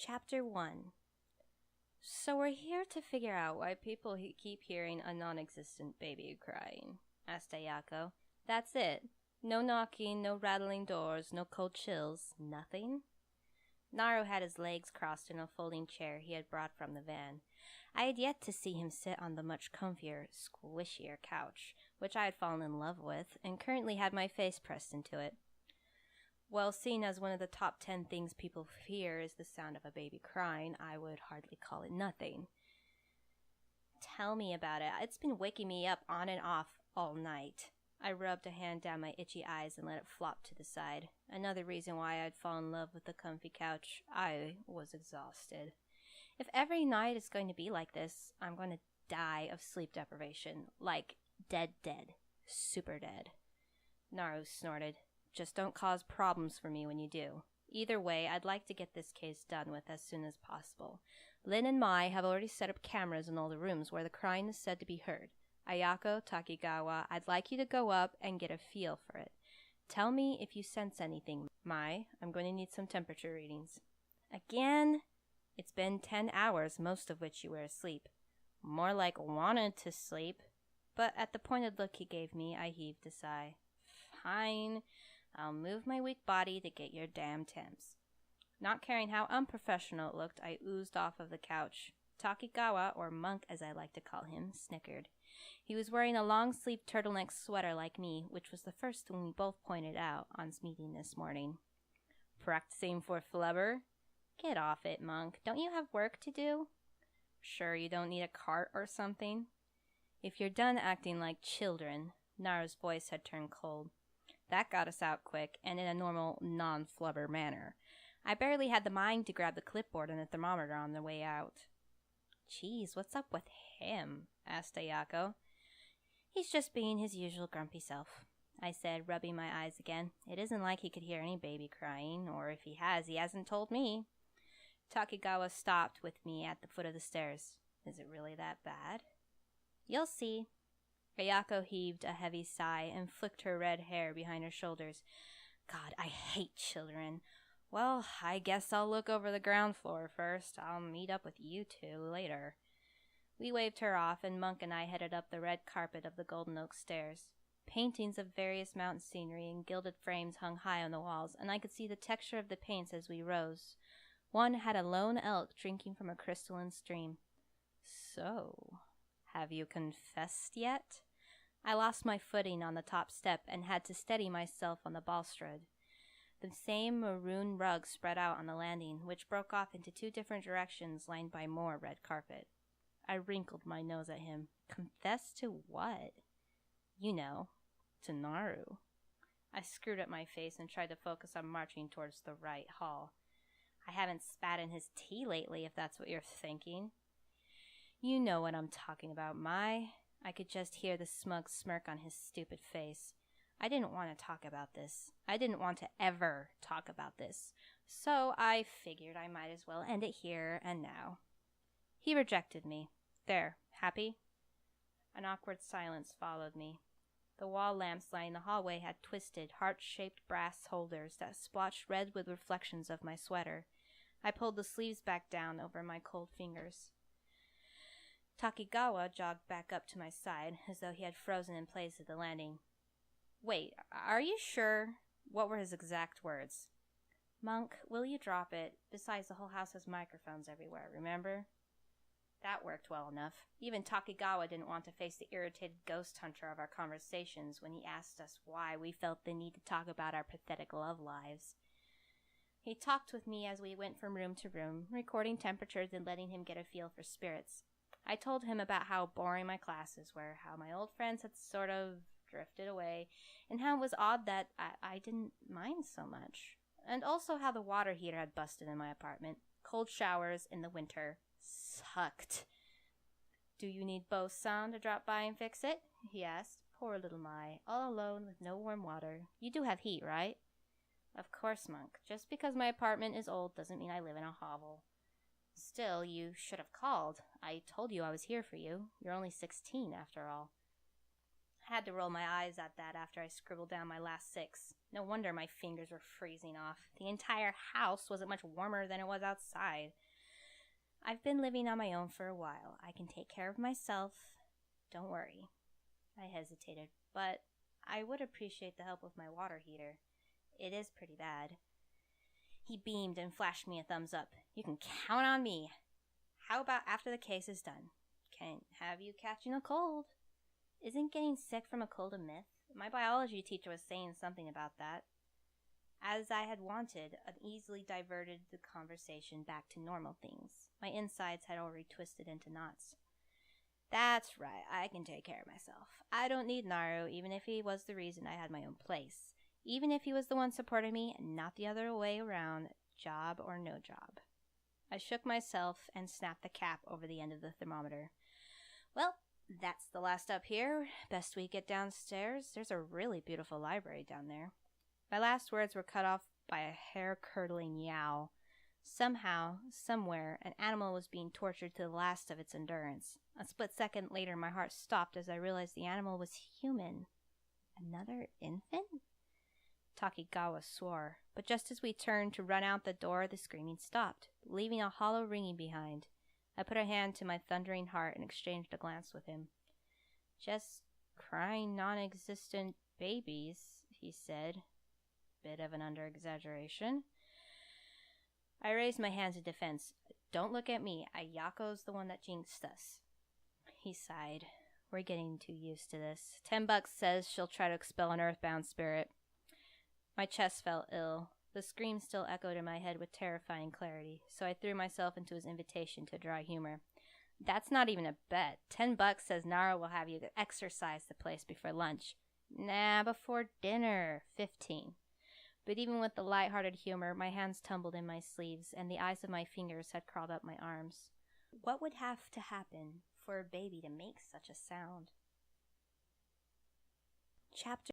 Chapter 1. So we're here to figure out why people keep hearing a non-existent baby crying, asked Ayako. That's it. No knocking, no rattling doors, no cold chills, nothing? Naru had his legs crossed in a folding chair he had brought from the van. I had yet to see him sit on the much comfier, squishier couch, which I had fallen in love with, and currently had my face pressed into it. Well, seen as one of the top 10 things people fear is the sound of a baby crying, I would hardly call it nothing. Tell me about it. It's been waking me up on and off all night. I rubbed a hand down my itchy eyes and let it flop to the side. Another reason why I'd fallen in love with the comfy couch. I was exhausted. If every night is going to be like this, I'm going to die of sleep deprivation. Like, dead. Super dead. Naru snorted. Just don't cause problems for me when you do. Either way, I'd like to get this case done with as soon as possible. Lin and Mai have already set up cameras in all the rooms where the crying is said to be heard. Ayako, Takigawa, I'd like you to go up and get a feel for it. Tell me if you sense anything. Mai, I'm going to need some temperature readings. Again? It's been 10 hours, most of which you were asleep. More like wanted to sleep. But at the pointed look he gave me, I heaved a sigh. Fine. I'll move my weak body to get your damn temps. Not caring how unprofessional it looked, I oozed off of the couch. Takigawa, or Monk as I like to call him, snickered. He was wearing a long-sleeved turtleneck sweater like me, which was the first thing we both pointed out on meeting this morning. Practicing for flubber? Get off it, Monk. Don't you have work to do? Sure you don't need a cart or something? If you're done acting like children. Naru's voice had turned cold. That got us out quick, and in a normal, non-flubber manner. I barely had the mind to grab the clipboard and the thermometer on the way out. Geez, what's up with him? Asked Ayako. He's just being his usual grumpy self, I said, rubbing my eyes again. It isn't like he could hear any baby crying, or if he hasn't told me. Takigawa stopped with me at the foot of the stairs. Is it really that bad? You'll see. Ayako heaved a heavy sigh and flicked her red hair behind her shoulders. God, I hate children. Well, I guess I'll look over the ground floor first. I'll meet up with you two later. We waved her off, and Monk and I headed up the red carpet of the Golden Oak stairs. Paintings of various mountain scenery in gilded frames hung high on the walls, and I could see the texture of the paints as we rose. One had a lone elk drinking from a crystalline stream. So, have you confessed yet? I lost my footing on the top step and had to steady myself on the balustrade. The same maroon rug spread out on the landing, which broke off into two different directions lined by more red carpet. I wrinkled my nose at him. Confess to what? You know, to Naru. I screwed up my face and tried to focus on marching towards the right hall. I haven't spat in his tea lately, if that's what you're thinking. You know what I'm talking about, Mai. I could just hear the smug smirk on his stupid face. I didn't want to talk about this. I didn't want to ever talk about this. So I figured I might as well end it here and now. He rejected me. There, happy? An awkward silence followed me. The wall lamps lining the hallway had twisted, heart-shaped brass holders that splotched red with reflections of my sweater. I pulled the sleeves back down over my cold fingers. Takigawa jogged back up to my side, as though he had frozen in place at the landing. Wait, are you sure? What were his exact words? Monk, will you drop it? Besides, the whole house has microphones everywhere, remember? That worked well enough. Even Takigawa didn't want to face the irritated ghost hunter of our conversations when he asked us why we felt the need to talk about our pathetic love lives. He talked with me as we went from room to room, recording temperatures and letting him get a feel for spirits. I told him about how boring my classes were, how my old friends had sort of drifted away, and how it was odd that I didn't mind so much. And also how the water heater had busted in my apartment. Cold showers in the winter sucked. Do you need Bo-san to drop by and fix it? He asked. Poor little Mai, all alone with no warm water. You do have heat, right? Of course, Monk. Just because my apartment is old doesn't mean I live in a hovel. Still, you should have called. I told you I was here for you. You're only 16 after all. I had to roll my eyes at that after I scribbled down my last 6. No wonder my fingers were freezing off. The entire house wasn't much warmer than it was outside. I've been living on my own for a while. I can take care of myself. Don't worry. I hesitated, but I would appreciate the help with my water heater. It is pretty bad. He beamed and flashed me a thumbs up. You can count on me. How about after the case is done? Can't have you catching a cold. Isn't getting sick from a cold a myth? My biology teacher was saying something about that. As I had wanted, I easily diverted the conversation back to normal things. My insides had already twisted into knots. That's right, I can take care of myself. I don't need Naru, even if he was the reason I had my own place. Even if he was the one supporting me, and not the other way around, job or no job. I shook myself and snapped the cap over the end of the thermometer. Well, that's the last up here. Best we get downstairs. There's a really beautiful library down there. My last words were cut off by a hair-curdling yowl. Somehow, somewhere, an animal was being tortured to the last of its endurance. A split second later, my heart stopped as I realized the animal was human. Another infant? Takigawa swore, but just as we turned to run out the door, the screaming stopped, leaving a hollow ringing behind. I put a hand to my thundering heart and exchanged a glance with him. Just crying non-existent babies, he said. Bit of an under-exaggeration. I raised my hands in defense. Don't look at me. Ayako's the one that jinxed us. He sighed. We're getting too used to this. $10 says she'll try to expel an earthbound spirit. My chest felt ill. The scream still echoed in my head with terrifying clarity, so I threw myself into his invitation to dry humor. That's not even a bet. $10 says Nara will have you exercise the place before lunch. Nah, before dinner. 15. But even with the light-hearted humor, my hands tumbled in my sleeves, and the eyes of my fingers had crawled up my arms. What would have to happen for a baby to make such a sound? Chapter